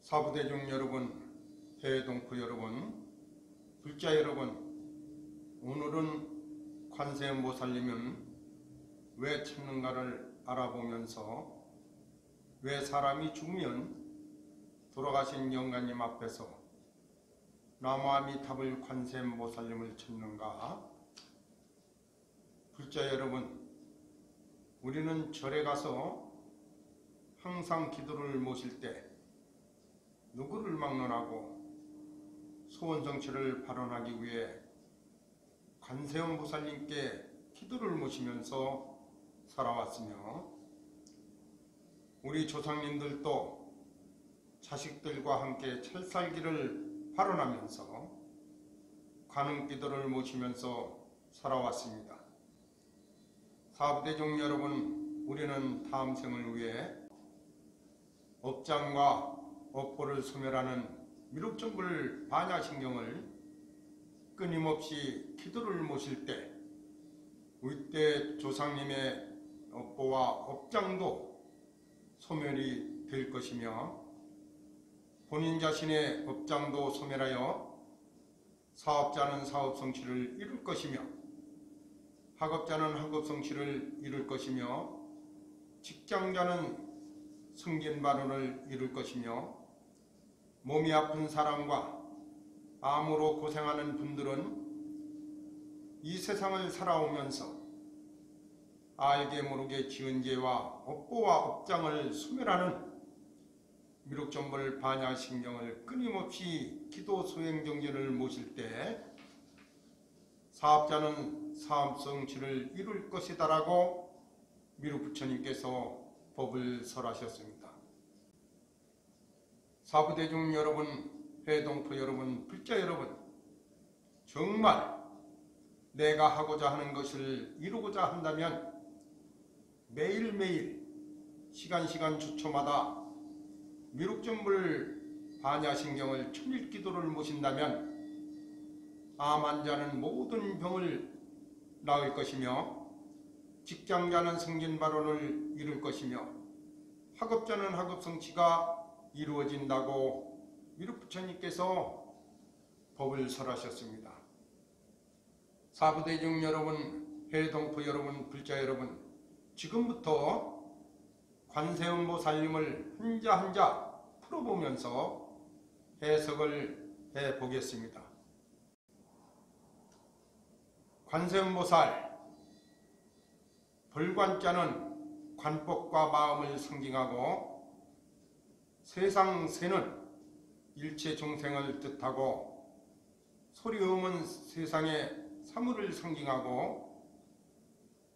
사부대중 여러분, 대동포 여러분, 불자 여러분, 오늘은 관세음보살님은 왜 찾는가를 알아보면서 왜 사람이 죽으면 돌아가신 영가님 앞에서 나무아미타불 관세음보살님을 찾는가? 불자 여러분, 우리는 절에 가서 항상 기도를 모실 때 누구를 막론하고 소원성취를 발언하기 위해 관세음보살님께 기도를 모시면서 살아왔으며, 우리 조상님들도 자식들과 함께 찰살기를 발언하면서 관음기도를 모시면서 살아왔습니다. 사부대중 여러분, 우리는 다음 생을 위해 업장과 업보를 소멸하는 미륵정불 반야신경을 끊임없이 기도를 모실 때 윗대 조상님의 업보와 업장도 소멸이 될 것이며, 본인 자신의 업장도 소멸하여 사업자는 사업성취를 이룰 것이며, 학업자는 학업성취를 이룰 것이며, 직장자는 승진발언을 이룰 것이며, 몸이 아픈 사람과 암으로 고생하는 분들은 이 세상을 살아오면서 알게 모르게 지은 죄와 업보와 업장을 소멸하는 미륵정불 반야신경을 끊임없이 기도 수행정진을 모실 때 사업자는 사업성취를 이룰 것이다라고 미륵부처님께서 법을 설하셨습니다. 사부대중 여러분, 회동포 여러분, 불자 여러분, 정말 내가 하고자 하는 것을 이루고자 한다면 매일매일 시간 초초마다 미륵정불 반야신경을 천일기도를 모신다면 암 환자는 모든 병을 나을 것이며, 직장자는 승진발언을 이룰 것이며, 학업자는 학업성취가 이루어진다고 미륵부처님께서 법을 설하셨습니다. 사부대중 여러분, 회동포 여러분, 불자 여러분, 지금부터 관세음보살님을 한자 한자 풀어보면서 해석을 해보겠습니다. 관세음보살, 벌관자는 관법과 마음을 상징하고, 세상세는 일체 종생을 뜻하고, 소리음은 세상의 사물을 상징하고,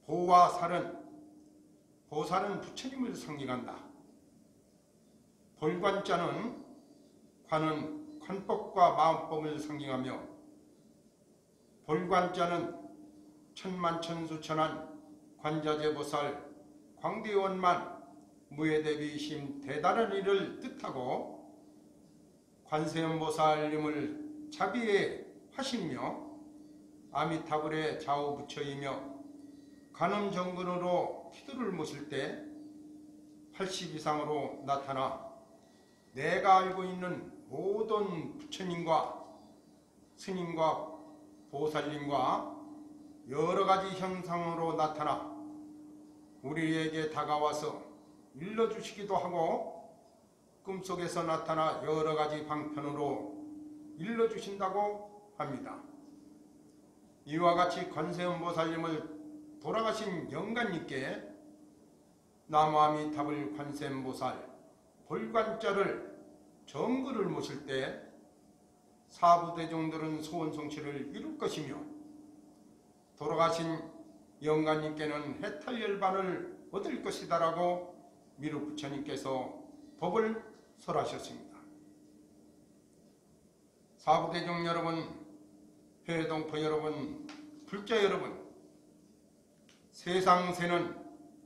보와 살은, 보살은 부처님을 상징한다. 벌관자는 관은 관법과 마음법을 상징하며, 벌관자는 천만천수천한 관자재보살 광대원만 무예대비심 대단한 일을 뜻하고, 관세음보살님을 자비의 화신이며 아미타불의 좌우부처이며 관음정근으로 기도를 모실 때 80 이상으로 나타나 내가 알고 있는 모든 부처님과 스님과 보살님과 여러가지 형상으로 나타나 우리에게 다가와서 일러주시기도 하고, 꿈속에서 나타나 여러가지 방편으로 일러주신다고 합니다. 이와 같이 관세음보살님을 돌아가신 영가님께 나무아미타불 관세음보살 벌관자를 정글을 모실 때 사부대중들은 소원성취를 이룰 것이며, 돌아가신 영가님께는 해탈열반을 얻을 것이다라고 미륵부처님께서 법을 설하셨습니다. 사부대중 여러분, 회동포 여러분, 불자 여러분, 세상세는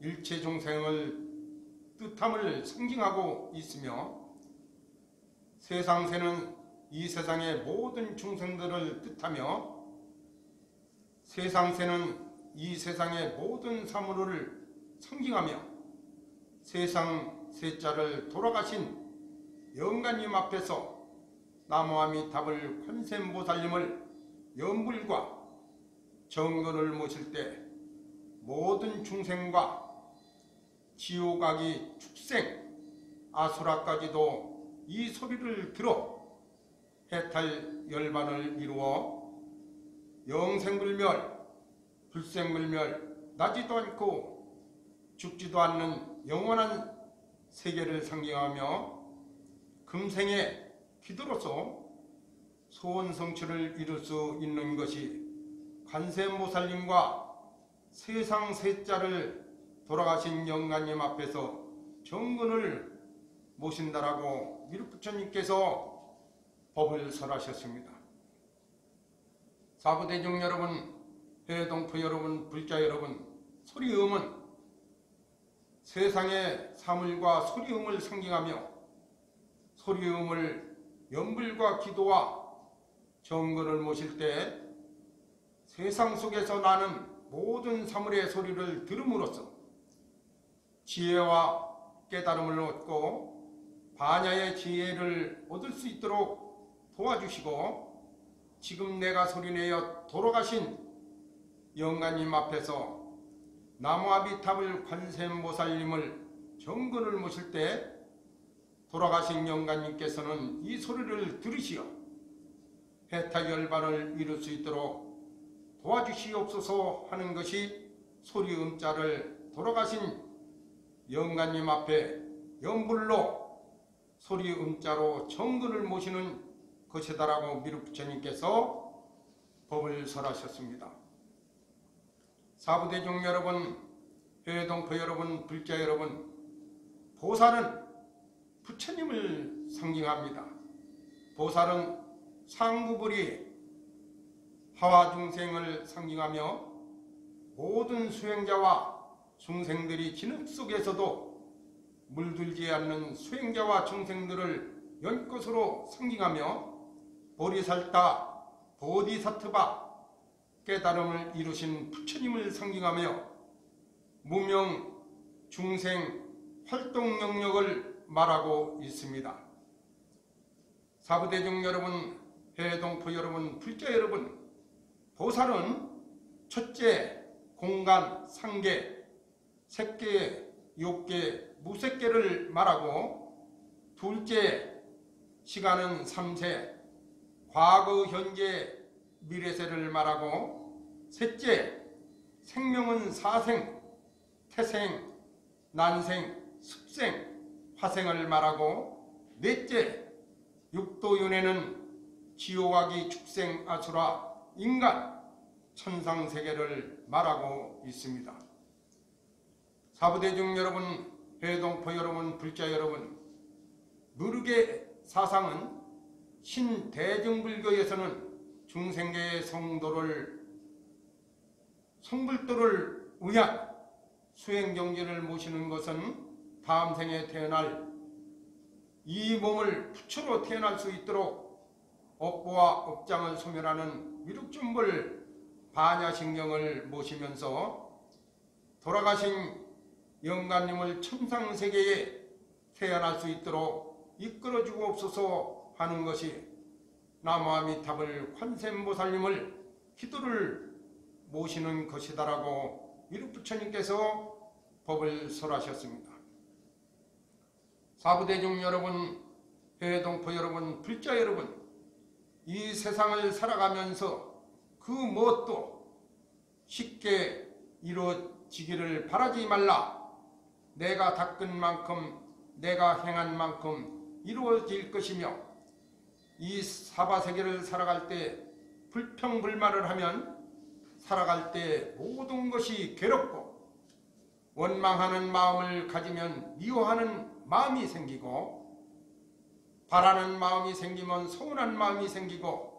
일체 종생을 뜻함을 상징하고 있으며, 세상세는 이 세상의 모든 중생들을 뜻하며, 세상세는 이 세상의 모든 사물을 상징하며, 세상 세자를 돌아가신 영가님 앞에서 나무아미타불 관세음보살님을 염불과 정근을 모실 때 모든 중생과 지옥아기 축생 아수라까지도 이 소리를 들어 해탈 열반을 이루어 영생불멸 불생불멸 나지도 않고 죽지도 않는 영원한 세계를 상징하며 금생의 기도로서 소원 성취를 이룰 수 있는 것이 관세음보살님과 세상 셋자를 돌아가신 영가님 앞에서 정근을 모신다라고 미륵부처님께서 법을 설하셨습니다. 사부대중 여러분, 해동포 여러분, 불자 여러분, 소리음은 세상의 사물과 소리음을 상징하며 소리음을 염불과 기도와 정근을 모실 때 세상 속에서 나는 모든 사물의 소리를 들음으로써 지혜와 깨달음을 얻고 반야의 지혜를 얻을 수 있도록 도와주시고 지금 내가 소리내어 돌아가신 영가님 앞에서 나무아미타불 관세음보살님을 정근을 모실 때 돌아가신 영가님께서는 이 소리를 들으시어 해탈열반을 이룰 수 있도록 도와주시옵소서 하는 것이 소리음자를 돌아가신 영가님 앞에 염불로 소리음자로 정근을 모시는 것이다라고 미륵부처님께서 법을 설하셨습니다. 사부대중 여러분, 해동포 여러분, 불자 여러분, 보살은 부처님을 상징합니다. 보살은 상부불이 하와중생을 상징하며 모든 수행자와 중생들이 진흙 속에서도 물들지 않는 수행자와 중생들을 연꽃으로 상징하며 보리살타, 보디사트바, 깨달음을 이루신 부처님을 상징하며 무명, 중생, 활동 영역을 말하고 있습니다. 사부대중 여러분, 해동포 여러분, 불자 여러분, 보살은 첫째, 공간, 상계, 색계, 욕계, 무색계를 말하고 둘째, 시간은 삼세, 과거, 현재, 미래세를 말하고 셋째, 생명은 사생, 태생, 난생, 습생, 화생을 말하고 넷째, 육도윤회는 지옥아기, 축생, 아수라, 인간, 천상세계를 말하고 있습니다. 사부대중 여러분, 해동포 여러분, 불자 여러분, 무르게 사상은 신대중불교에서는 중생계의 성불도를 위한 수행경지를 모시는 것은 다음 생에 태어날 이 몸을 부처로 태어날 수 있도록 업보와 업장을 소멸하는 미륵준불 반야신경을 모시면서 돌아가신 영가님을 천상세계에 태어날 수 있도록 이끌어 주옵소서 하는 것이 나무아미타불 관세음보살님을 기도를 모시는 것이다라고 미륵부처님께서 법을 설하셨습니다. 사부대중 여러분, 해동포 여러분, 불자 여러분, 이 세상을 살아가면서 그 무엇도 쉽게 이루어지기를 바라지 말라. 내가 닦은 만큼, 내가 행한 만큼 이루어질 것이며 이 사바세계를 살아갈 때 불평불만을 하면 살아갈 때 모든 것이 괴롭고 원망하는 마음을 가지면 미워하는 마음이 생기고 바라는 마음이 생기면 서운한 마음이 생기고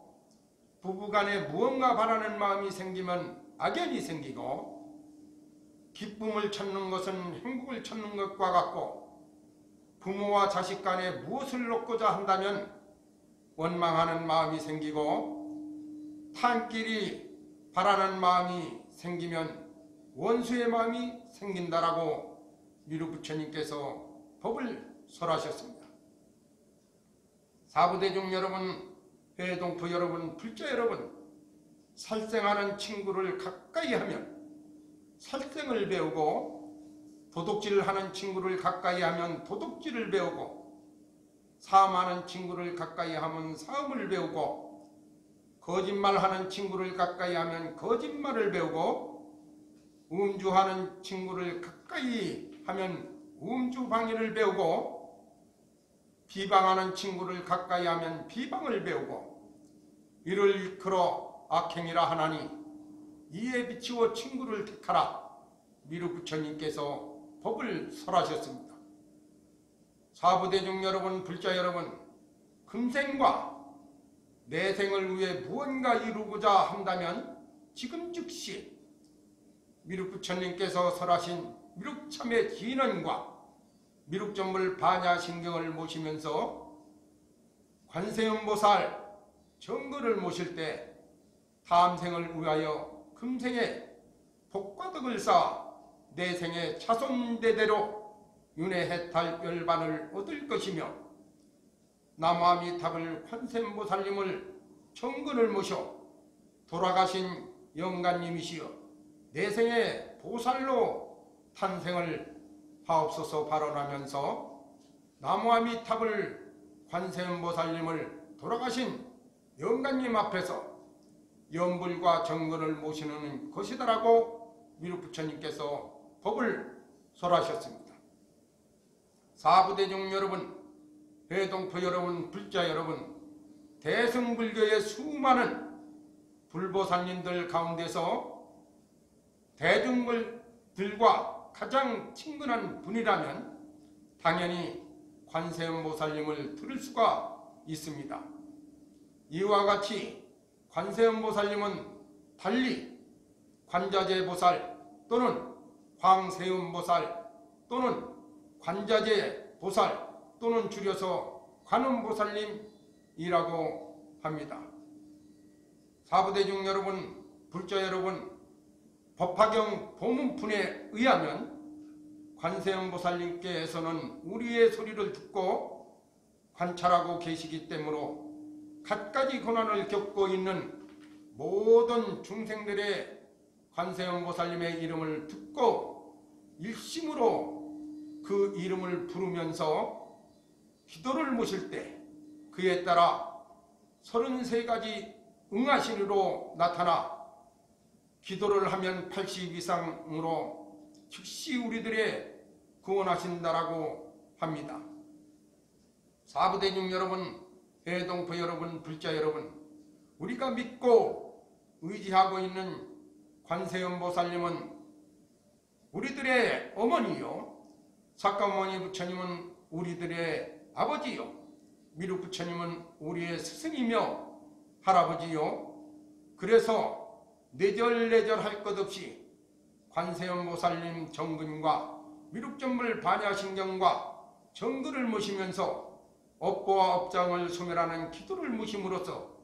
부부간에 무언가 바라는 마음이 생기면 악연이 생기고 기쁨을 찾는 것은 행복을 찾는 것과 같고 부모와 자식 간에 무엇을 놓고자 한다면 원망하는 마음이 생기고 타인끼리 바라는 마음이 생기면 원수의 마음이 생긴다라고 미륵부처님께서 법을 설하셨습니다. 사부대중 여러분, 회동포 여러분, 불자 여러분, 살생하는 친구를 가까이 하면 살생을 배우고, 도둑질하는 친구를 가까이 하면 도둑질을 배우고, 사음하는 친구를 가까이 하면 사음을 배우고, 거짓말하는 친구를 가까이 하면 거짓말을 배우고, 음주하는 친구를 가까이 하면 음주방해를 배우고, 비방하는 친구를 가까이 하면 비방을 배우고, 이를 일컬어 악행이라 하나니 이에 비추어 친구를 택하라. 미륵 부처님께서 법을 설하셨습니다. 사부대중 여러분, 불자 여러분, 금생과 내생을 위해 무언가 이루고자 한다면 지금 즉시 미륵 부처님께서 설하신 미륵참의 진언과 미륵전물 반야신경을 모시면서 관세음보살 정거를 모실 때 다음생을 위하여 금생에 복과 덕을 쌓아 내생의 차손대대로 윤회해탈 열반을 얻을 것이며, 남아미탑을 관세음보살님을 정근을 모셔 돌아가신 영가님이시여 내생의 보살로 탄생을 하옵소서 발언하면서 나무아미탑을 관세음보살님을 돌아가신 영가님 앞에서 연불과 정근을 모시는 것이다라고 미륵 부처님께서 법을 설하셨습니다. 사부대중 여러분, 회동포 여러분, 불자 여러분, 대승불교의 수많은 불보살님들 가운데서 대중들과 가장 친근한 분이라면 당연히 관세음보살님을 들을 수가 있습니다. 이와 같이 관세음보살님은 달리 관자재보살 또는 황세음보살 또는 관자재보살 또는 줄여서 관음보살님이라고 합니다. 사부대중 여러분, 불자 여러분, 법화경 보문푼에 의하면 관세음보살님께서는 우리의 소리를 듣고 관찰하고 계시기 때문에 갖가지 고난을 겪고 있는 모든 중생들의 관세음보살님의 이름을 듣고 일심으로 그 이름을 부르면서 기도를 모실 때 그에 따라 33가지 응하신으로 나타나 기도를 하면 80 이상으로 즉시 우리들의 구원하신다라고 합니다. 사부대중 여러분, 회동포 여러분, 불자 여러분, 우리가 믿고 의지하고 있는 관세음보살님은 우리들의 어머니요, 사카모니 부처님은 우리들의 아버지요, 미륵 부처님은 우리의 스승이며 할아버지요. 그래서 뇌절뇌절 할 것 없이 관세음보살님 정근과 미륵전물 반야신경과 정근을 모시면서 업보와 업장을 소멸하는 기도를 모심으로써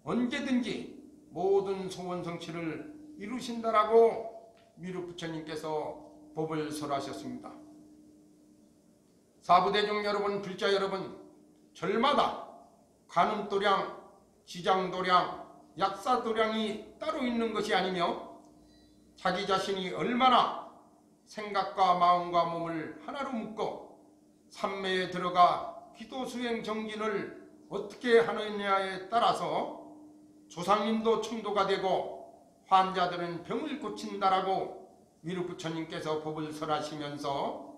언제든지 모든 소원 성취를 이루신다라고 미륵 부처님께서 법을 설하셨습니다. 사부대중 여러분, 불자 여러분, 절마다 관음도량, 지장도량, 약사도량이 따로 있는 것이 아니며 자기 자신이 얼마나 생각과 마음과 몸을 하나로 묶어 삼매에 들어가 기도 수행 정진을 어떻게 하느냐에 따라서 조상님도 충도가 되고 환자들은 병을 고친다라고 미륵 부처님께서 법을 설하시면서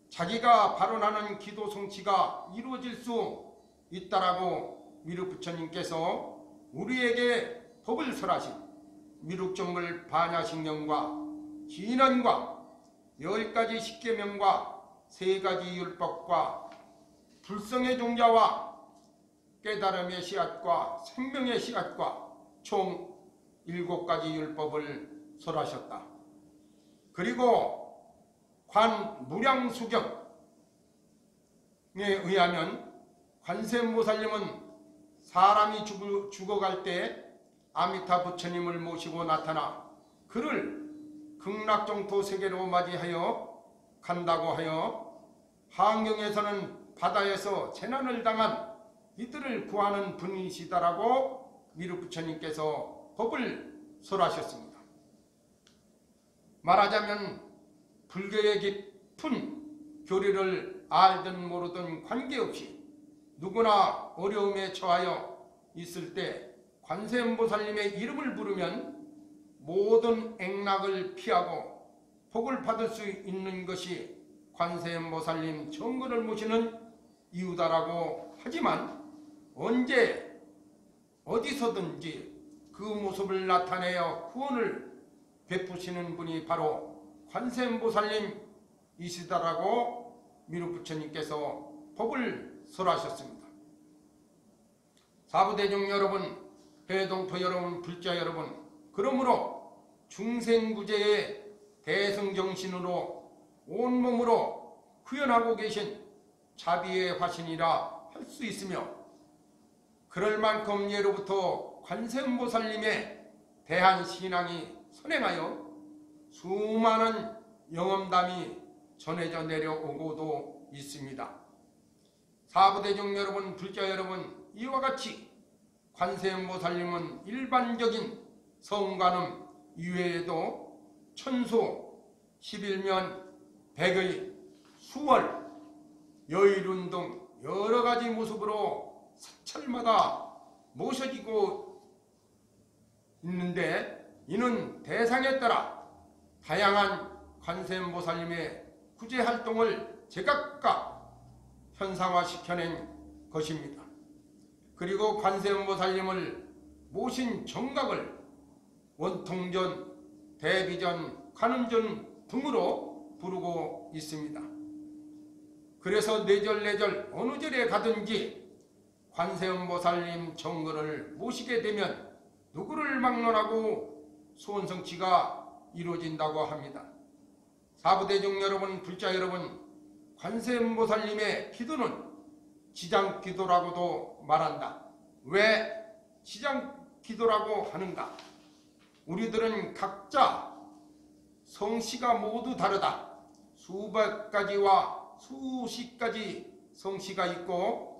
자기가 발언하는 기도 성취가 이루어질 수 있다라고 미륵 부처님께서 우리에게 법을 설하신 미륵전물 반야신경과 진언과 10가지 십계명과 3가지 율법과 불성의 종자와 깨달음의 씨앗과 생명의 씨앗과 총 7가지 율법을 설하셨다. 그리고 관무량수경에 의하면 관세음보살님은 사람이 죽어갈 때 아미타 부처님을 모시고 나타나 그를 극락정토 세계로 맞이하여 간다고 하여 한경에서는 바다에서 재난을 당한 이들을 구하는 분이시다라고 미륵부처님께서 법을 설하셨습니다. 말하자면 불교의 깊은 교리를 알든 모르든 관계없이 누구나 어려움에 처하여 있을 때 관세음보살님의 이름을 부르면 모든 액락을 피하고 복을 받을 수 있는 것이 관세음보살님 정근을 모시는 이유다라고 하지만 언제 어디서든지 그 모습을 나타내어 구원을 베푸시는 분이 바로 관세음보살님이시다라고 미륵부처님께서 법을 설하셨습니다. 사부대중 여러분, 회동포 여러분, 불자 여러분, 그러므로 중생구제의 대승정신으로 온몸으로 구현하고 계신 자비의 화신이라 할 수 있으며 그럴 만큼 예로부터 관세음보살님에 대한 신앙이 선행하여 수많은 영험담이 전해져 내려오고도 있습니다. 사부대중 여러분, 불자 여러분, 이와 같이 관세음보살님은 일반적인 성관음 이외에도 천수, 11면, 백의, 수월, 여일운 등 여러가지 모습으로 사찰마다 모셔지고 있는데 이는 대상에 따라 다양한 관세음보살님의 구제활동을 제각각 현상화시켜낸 것입니다. 그리고 관세음보살님을 모신 정각을 원통전, 대비전, 관음전 등으로 부르고 있습니다. 그래서 뇌절 어느 절에 가든지 관세음보살님 정근을 모시게 되면 누구를 막론하고 소원성취가 이루어진다고 합니다. 사부대중 여러분, 불자 여러분, 관세음보살님의 기도는 지장기도라고도 말한다. 왜 지장기도라고 하는가? 우리들은 각자 성씨가 모두 다르다. 수백 가지와 수십 가지 성씨가 있고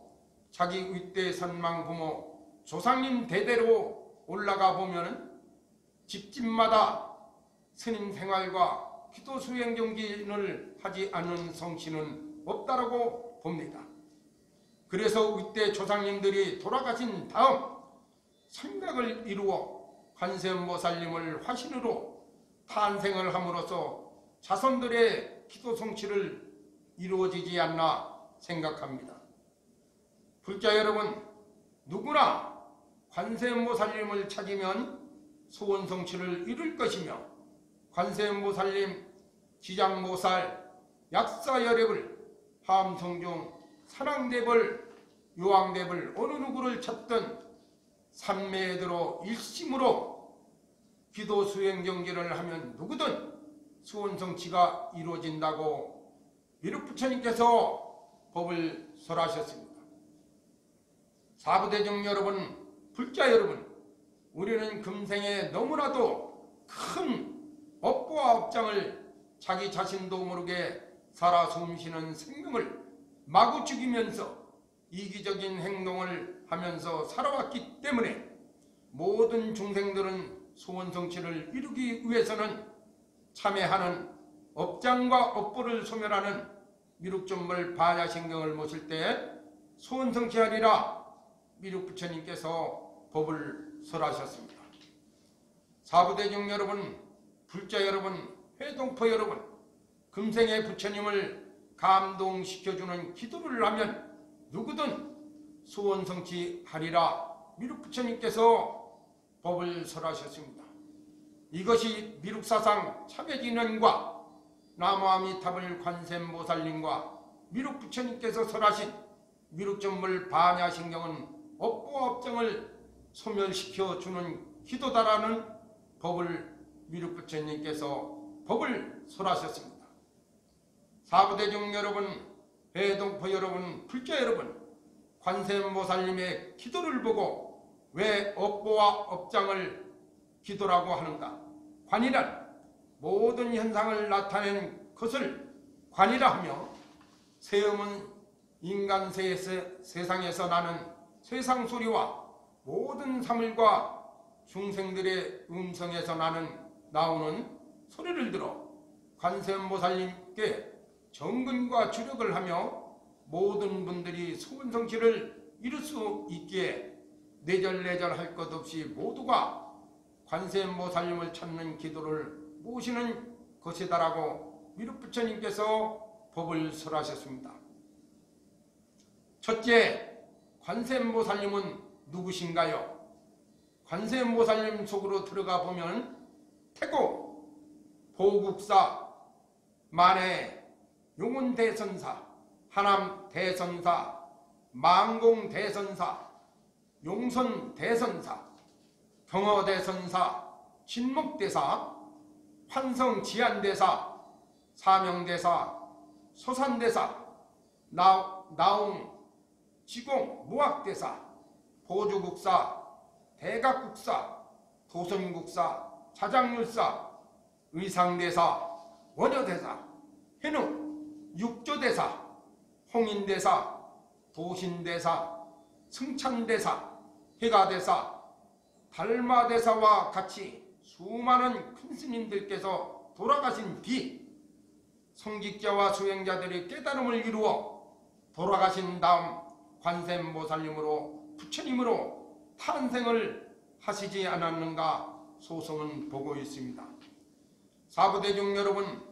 자기 윗대 선망 부모 조상님 대대로 올라가 보면 집집마다 스님 생활과 기도 수행 정진을 하지 않은 성씨는 없다라고 봅니다. 그래서 윗대 조상님들이 돌아가신 다음 생각을 이루어 관세음보살님을 화신으로 탄생을 함으로써 자손들의 기도 성취를 이루어지지 않나 생각합니다. 불자 여러분, 누구나 관세음보살님을 찾으면 소원 성취를 이룰 것이며 관세음보살님, 지장모살, 약사여력을 함성중, 산왕대벌, 요왕대벌 어느 누구를 찾든 삼매에 들어 일심으로 기도 수행 정진을 하면 누구든 소원 성취가 이루어진다고 미륵부처님께서 법을 설하셨습니다. 사부대중 여러분, 불자 여러분, 우리는 금생에 너무나도 큰 업보와 업장을 자기 자신도 모르게 살아 숨쉬는 생명을 마구 죽이면서 이기적인 행동을 하면서 살아왔기 때문에 모든 중생들은 소원 성취를 이루기 위해서는 참회하는 업장과 업보를 소멸하는 미륵존물 반야신경을 모실 때 소원 성취하리라 미륵부처님께서 법을 설하셨습니다. 사부대중 여러분, 불자 여러분, 회동포 여러분, 금생의 부처님을 감동시켜주는 기도를 하면 누구든 소원 성취하리라 미륵부처님께서 법을 설하셨습니다. 이것이 미륵사상 참회진언과 나무아미타불 관세음보살님과 미륵부처님께서 설하신 미륵존물 반야신경은 업보와 업장을 소멸시켜 주는 기도다라는 법을 미륵부처님께서 법을 설하셨습니다. 사부대중 여러분, 회동포 여러분, 불자 여러분, 관세음보살님의 기도를 보고 왜 업보와 업장을 기도라고 하는가? 관이란 모든 현상을 나타낸 것을 관이라 하며 세음은 인간 세상에서 나는 세상 소리와 모든 사물과 중생들의 음성에서 나오는 소리를 들어 관세음보살님께 정근과 주력을 하며 모든 분들이 소원성취를 이룰 수 있기에 내절내절 할 것 없이 모두가 관세음보살님을 찾는 기도를 모시는 것이다라고 미륵부처님께서 법을 설하셨습니다. 첫째, 관세음보살님은 누구신가요? 관세음보살님 속으로 들어가 보면 태고, 보국사, 만해, 용운대선사, 하남대선사, 망공대선사, 용선대선사, 경어대선사, 진목대사, 환성지안대사, 사명대사, 소산대사, 나웅, 지공, 무학대사, 보주국사, 대각국사, 도선국사, 자장률사, 의상대사, 원효대사, 해능, 육조대사, 홍인대사, 도신대사, 승찬대사, 해가대사, 달마대사와 같이 수많은 큰 스님들께서 돌아가신 뒤 성직자와 수행자들이 깨달음을 이루어 돌아가신 다음 관세음보살님으로 부처님으로 탄생을 하시지 않았는가 소송은 보고 있습니다. 사부대중 여러분,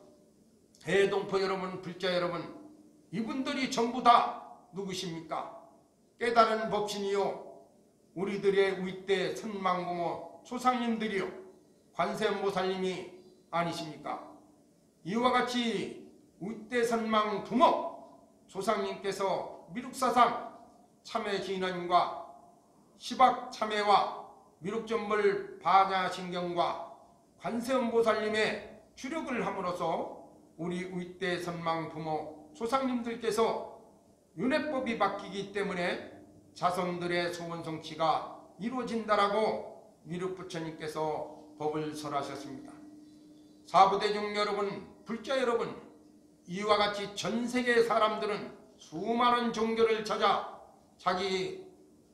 대동포 여러분, 불자 여러분, 이분들이 전부 다 누구십니까? 깨달은 법신이요, 우리들의 윗대 선망부모 조상님들이요, 관세음보살님이 아니십니까? 이와 같이 윗대 선망 부모 조상님께서 미륵사상 참회진언과 시박참회와 미륵전불 반야신경과 관세음보살님의 주력을 함으로써 우리 윗대 선망 부모 조상님들께서 윤회법이 바뀌기 때문에 자손들의 소원성취가 이루어진다라고 미륵부처님께서 법을 설하셨습니다. 사부대중 여러분, 불자 여러분, 이와 같이 전세계 사람들은 수많은 종교를 찾아 자기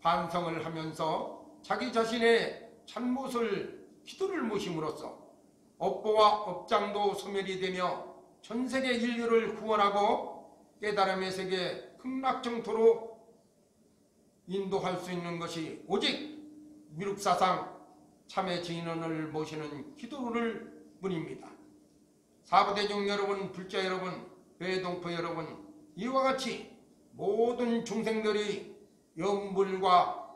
반성을 하면서 자기 자신의 잘못을 기도를 모심으로써 업보와 업장도 소멸이 되며 전세계 인류를 구원하고 깨달음의 세계 극락정토로 인도할 수 있는 것이 오직 미륵사상 참회진언을 모시는 기도를 뿐입니다. 사부대중 여러분, 불자 여러분, 대동포 여러분, 이와 같이 모든 중생들이 염불과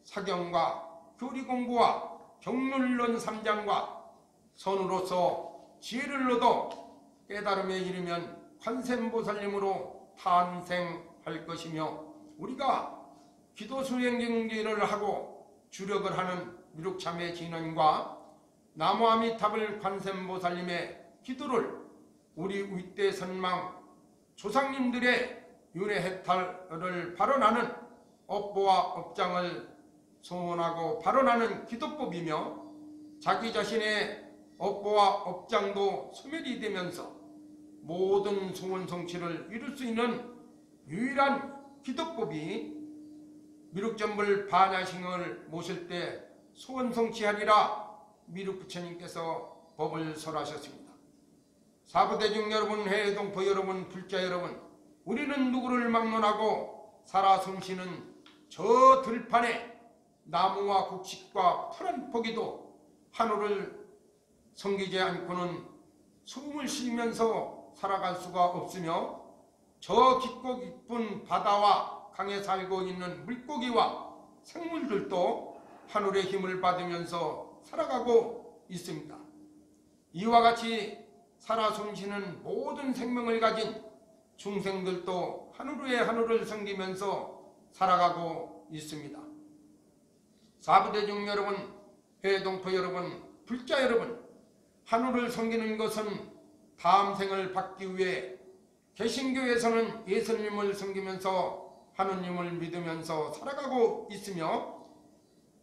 사경과 교리공부와 경륜론 3장과 선으로서 지혜를 얻어 깨달음에 이르면 관세음보살님으로 탄생할 것이며 우리가 기도 수행 경기를 하고 주력을 하는 미륵참회진언과 나무아미타불 관세음보살님의 기도를 우리 윗대 선망 조상님들의 윤회해탈을 발언하는 업보와 업장을 소원하고 발언하는 기도법이며 자기 자신의 업보와 업장도 소멸이 되면서 모든 소원성취를 이룰 수 있는 유일한 기도법이 미륵전불 반야신경을 모실 때 소원성취하리라 미륵부처님께서 법을 설하셨습니다. 사부대중 여러분, 해동포 여러분, 불자 여러분, 우리는 누구를 막론하고 살아 숨쉬는 저 들판에 나무와 곡식과 푸른 포기도 하늘을 섬기지 않고는 숨을 쉬면서 살아갈 수가 없으며 저 깊고 깊은 바다와 강에 살고 있는 물고기와 생물들도 하늘의 힘을 받으면서 살아가고 있습니다. 이와 같이 살아 숨쉬는 모든 생명을 가진 중생들도 하늘 위에 하늘을 섬기면서 살아가고 있습니다. 사부대중 여러분, 해동포 여러분, 불자 여러분, 하늘을 섬기는 것은 다음 생을 받기 위해 개신교에서는 예수님을 섬기면서 하느님을 믿으면서 살아가고 있으며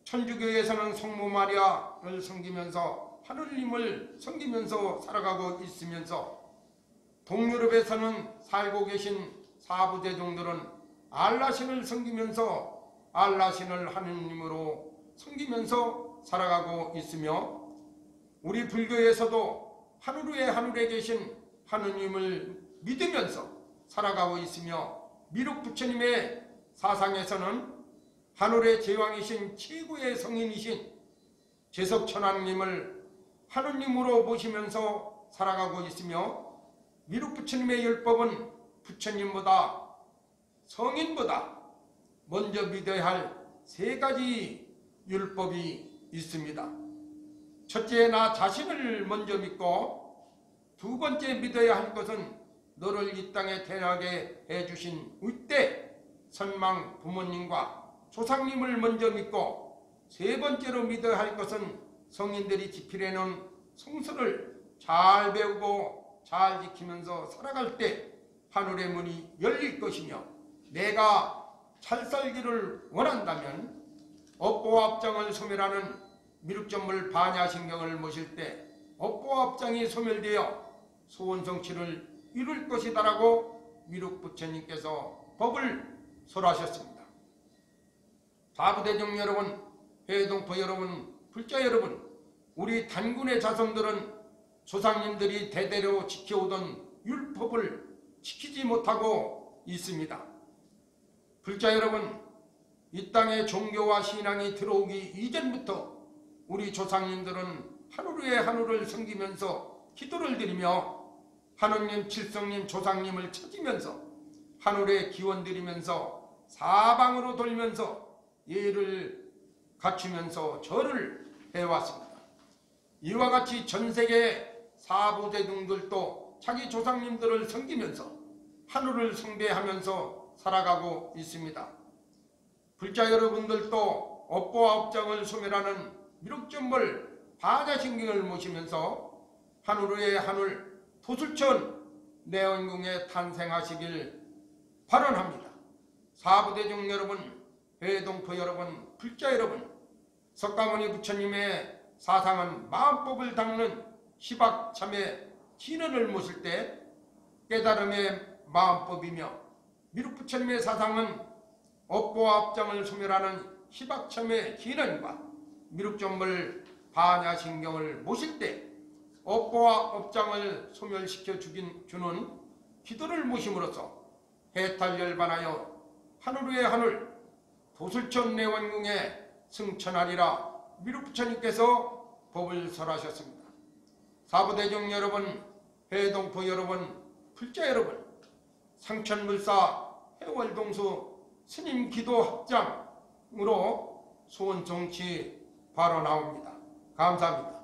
천주교에서는 성모 마리아를 섬기면서 하느님을 섬기면서 살아가고 있으면서 동유럽에서는 살고 계신 사부대중들은 알라신을 섬기면서 알라신을 하느님으로 섬기면서 살아가고 있으며, 우리 불교에서도 하늘 위에 하늘에 계신 하느님을 믿으면서 살아가고 있으며, 미륵 부처님의 사상에서는 하늘의 제왕이신 최고의 성인이신 제석천왕님을 하느님으로 모시면서 살아가고 있으며, 미륵 부처님의 율법은 부처님보다, 성인보다 먼저 믿어야 할 3가지 율법이 있습니다. 첫째, 나 자신을 먼저 믿고, 2번째 믿어야 할 것은 너를 이 땅에 태어나게 해주신 위대 선망 부모님과 조상님을 먼저 믿고, 3번째로 믿어야 할 것은 성인들이 지키려는 성서를 잘 배우고 잘 지키면서 살아갈 때 하늘의 문이 열릴 것이며, 내가 잘 살기를 원한다면 업보합장을 소멸하는 미륵전물 반야신경을 모실 때 업보합장이 소멸되어 소원성취를 이룰 것이다라고 미륵 부처님께서 법을 설하셨습니다. 사부대중 여러분, 해동포 여러분, 불자 여러분, 우리 단군의 자손들은 조상님들이 대대로 지켜오던 율법을 지키지 못하고 있습니다. 불자 여러분, 이 땅에 종교와 신앙이 들어오기 이전부터 우리 조상님들은 하늘 위에 하늘을 섬기면서 기도를 드리며 하느님, 칠성님, 조상님을 찾으면서 하늘에 기원 드리면서 사방으로 돌면서 예를 갖추면서 절을 해왔습니다. 이와 같이 전 세계 사부대중들도 자기 조상님들을 섬기면서 하늘을 숭배하면서 살아가고 있습니다. 불자 여러분들도 업보와 업장을 소멸하는 미륵전물 반야신경을 모시면서 하늘 위의 하늘 도술천 내원궁에 탄생하시길 발언합니다. 사부대중 여러분, 해동포 여러분, 불자 여러분, 석가모니 부처님의 사상은 마음법을 닦는 시박참의 진언을 모실 때 깨달음의 마음법이며, 미륵 부처님의 사상은 업보와 업장을 소멸하는 시박참의 진언과 미륵전물 반야신경을 모실 때 업보와 업장을 소멸시켜 주는 기도를 모심으로써 해탈열반하여 하늘 위의 하늘 도술천 내원궁에 승천하리라 미륵 부처님께서 법을 설하셨습니다. 사부대중 여러분, 해동포 여러분, 불자 여러분, 상천물사 해월동수 스님 기도 합장으로 소원성취 발언하옵니다. 감사합니다.